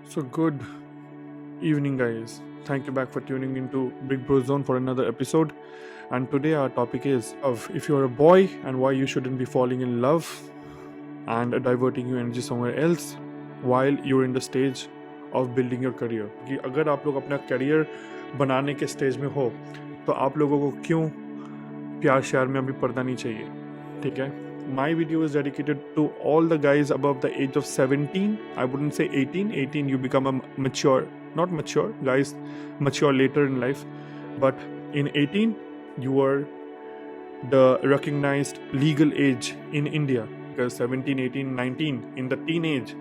So, good evening, guys. Thank you back for tuning into Big Bro Zone for another episode. And today, our topic is of if you're a boy and why you shouldn't be falling in love and diverting your energy somewhere else while you're in the stage of building your career. कि अगर आप लोग अपना career बनाने के stage में हो तो आप लोगों को क्यों प्यार श्यार में अभी पड़ना नहीं चाहिए, ठीक है? My video is dedicated to all the guys above the age of 17. I wouldn't say 18. 18 you become a mature, not mature, guys mature later in life. But in 18 you are the recognized legal age in India. Because 17, 18, 19 in the teenage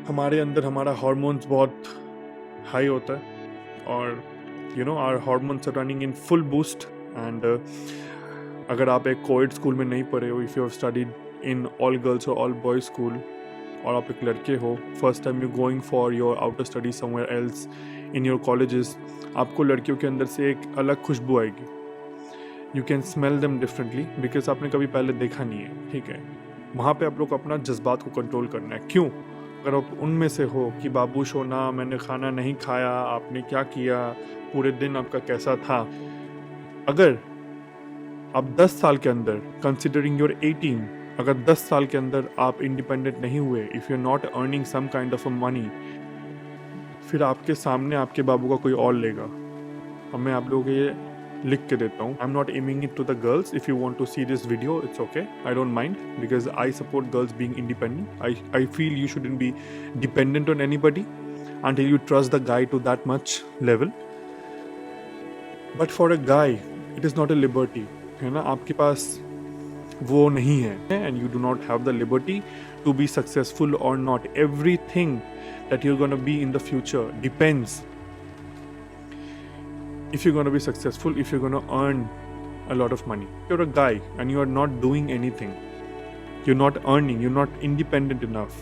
हमारे अंदर हमारा hormones बहुत high होता है और our hormones are running in full boost. And अगर आप एक कोएड स्कूल में नहीं पढ़े हो, if you have studied in all girls और ऑल बॉयज़ स्कूल और आप एक लड़के हो, first time you going for your outer study somewhere else in your colleges, आपको लड़कियों के अंदर से एक अलग खुशबू आएगी. You can smell them differently because आपने कभी पहले देखा नहीं है, ठीक है? वहाँ पे आप लोग अपना जज्बात को कंट्रोल करना है. क्यों? अगर आप उनमें से हो कि बाबू सोना मैंने खाना नहीं खाया, आपने क्या किया, पूरे दिन आपका कैसा था, अगर आप 10 साल के अंदर कंसिडरिंग योर 18 अगर 10 साल के अंदर आप इंडिपेंडेंट नहीं हुए, if you not earning some kind of a money, फिर आपके सामने आपके बाबू का कोई और लेगा. अब मैं आप लोगों को ये लिख के देता हूँ. I am not aiming it to the girls. If you want to see this video it's okay, I don't mind because I support girls being independent. I feel you shouldn't be dependent on anybody until you trust the guy to that much level. But for a guy it is not a liberty, है ना? आपके पास वो नहीं है and you do not have the liberty to be successful or not. Everything that you're going to be in the future depends if you're going to be successful, if you're going to earn a lot of money. You're a guy and you are not doing anything, you're not earning, you're not independent enough,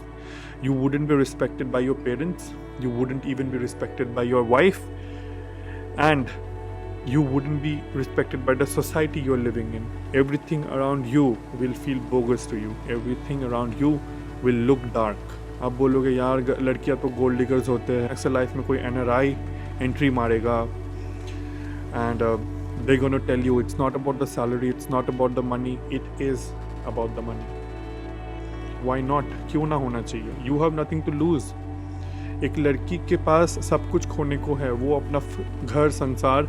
you wouldn't be respected by your parents, you wouldn't even be respected by your wife, and you wouldn't be respected by the society you're living in. Everything around you will feel bogus to you. Everything around you will look dark. आप बोलोगे यार लड़कियां तो gold diggers होते हैं, अक्सर life में कोई NRI एंट्री मारेगा and they're going to tell you it's not about the salary, it's not about the money, it is about the money. Why not? क्यों ना होना चाहिए? You have nothing to lose. एक लड़की के पास सब कुछ खोने को है. वो अपना घर संसार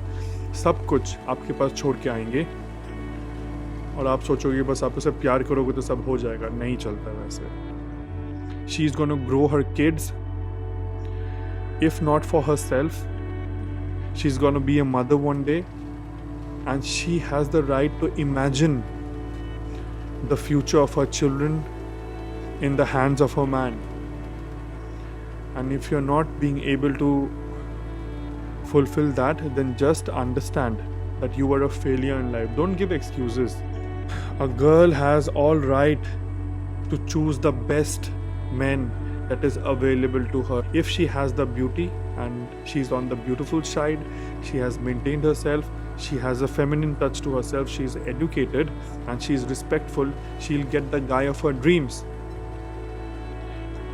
सब कुछ आपके पास छोड़ के आएंगे और आप सोचोगे बस आप उसे प्यार करोगे तो सब हो जाएगा. नहीं चलता वैसे. She is gonna grow her kids, if not for herself, she is gonna be a mother one day and she has the right to imagine the future of her children in the hands of a man. And if you're not being able to fulfill that, then just understand that you are a failure in life. Don't give excuses. A girl has all right to choose the best men that is available to her. If she has the beauty and she's on the beautiful side, she has maintained herself, she has a feminine touch to herself, she's educated and she's respectful, she'll get the guy of her dreams.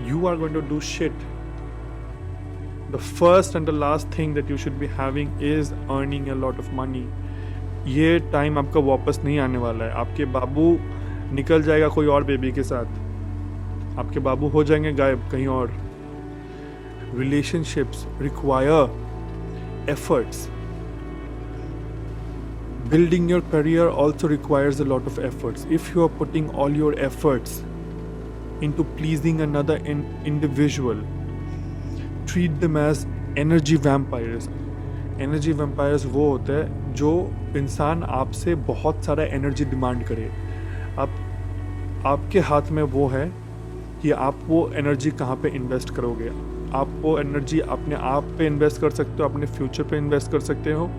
You are going to do shit. The first and the last thing that you should be having is earning a lot of money. ये time आपका वापस नहीं आने वाला है. आपके बाबू निकल जाएगा कोई और बेबी के साथ, आपके बाबू हो जाएंगे गायब कहीं और. Relationships require efforts. Building your career also requires a lot of efforts. If you are putting all your efforts into pleasing another individual, treat them as energy vampires. Energy vampires वो होते हैं जो इंसान आपसे बहुत सारा एनर्जी डिमांड करे. आपके हाथ में वो है कि आप वो एनर्जी कहाँ पे इन्वेस्ट करोगे. आप वो एनर्जी अपने आप पे इन्वेस्ट कर सकते हो, अपने फ्यूचर पे इन्वेस्ट कर सकते हो,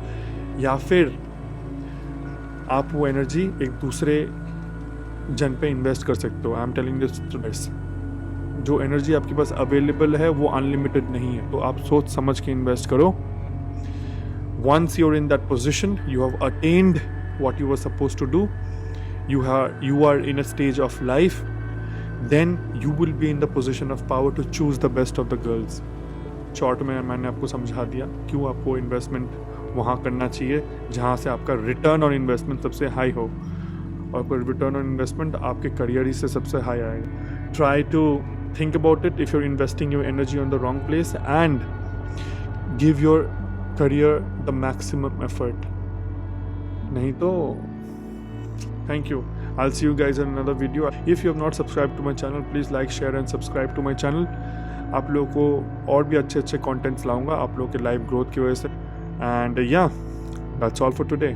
या फिर आप वो एनर्जी एक दूसरे जन पे इन्वेस्ट कर सकते हो. I am telling this to this. जो एनर्जी आपके पास अवेलेबल है वो अनलिमिटेड नहीं है, तो आप सोच समझ के इन्वेस्ट करो. Once you are in that position, you have attend what you were suppose to do, you are in a stage of life then you will be in the position of power to choose the best of the girls. Short में मैंने आपको समझा दिया क्यों आपको investment वहाँ करना चाहिए जहाँ से आपका रिटर्न ऑन इन्वेस्टमेंट सबसे हाई हो, और कोई रिटर्न ऑन इन्वेस्टमेंट आपके करियर ही से सबसे हाई आएगा. Try to think about it if you're investing your energy on the wrong place, and give your career the maximum effort. Nahi to thank you. I'll see you guys in another video. If you have not subscribed to my channel, please like, share and subscribe to my channel. आप लोगों को और भी अच्छे अच्छे contents लाऊंगा आप लोगों के लाइफ ग्रोथ की वजह से. And yeah, that's all for today.